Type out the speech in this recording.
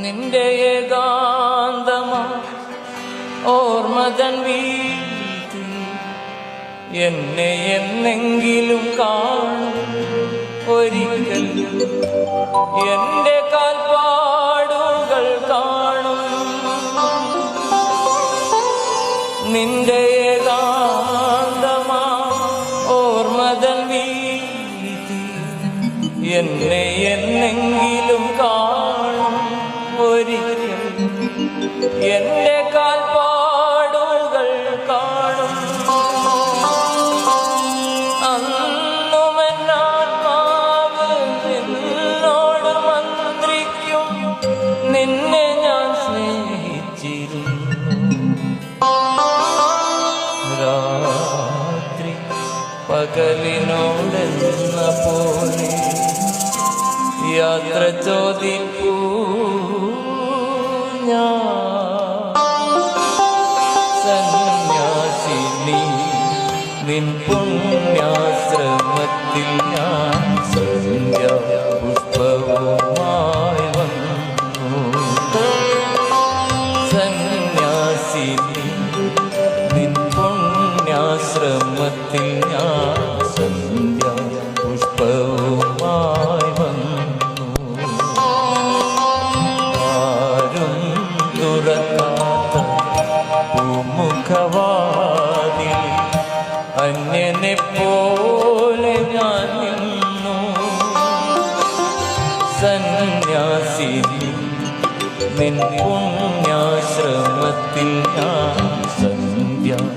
നിന്റെ ഏകാന്തമാ ഓർമ്മതൻ വീട്ടിൽ എന്നെ എന്നെങ്കിലും കാണും ഒരിക്കൽ. എന്റെ കാൽപ്പാടുകൾ കാണും നിന്റെ ഏകാന്തമാ ഓർമ്മതൻ വീട്ടിൽ എന്നെ എന്നെങ്കിലും കാണും ഒരിക്കൽ. എന്റെ കാൽപ്പാടുകൾ കാണും. അന്നുമെന്നാത്മാവ് നിന്നോട് മന്ത്രിക്കും, നിന്നെ ഞാൻ സ്നേഹിച്ചിരുന്നു. രാത്രി പകലിനോടെന്ന പോലെ യാത്ര ചോദിക്കൂ ഞാൻ. സന്യാസിനി നിൻ പുണ്യാശ്രമത്തിൽ ഞാൻ സന്ധ്യാപുഷ്പവുമായി വന്നു. സന്യാസിനി നിൻ പുണ്യാശ്രമത്തിൽ ഞാൻ സന്ധ്യാപുഷ്പവുമായി വന്നു. പൂമുഖവാതിൽ അന്യനെ പോലെ ഞാൻ നിന്നു. സന്യാസിനി നിൻ പുണ്യാശ്രമത്തിൽ ഞാൻ സന്ധ്യാപുഷ്പവും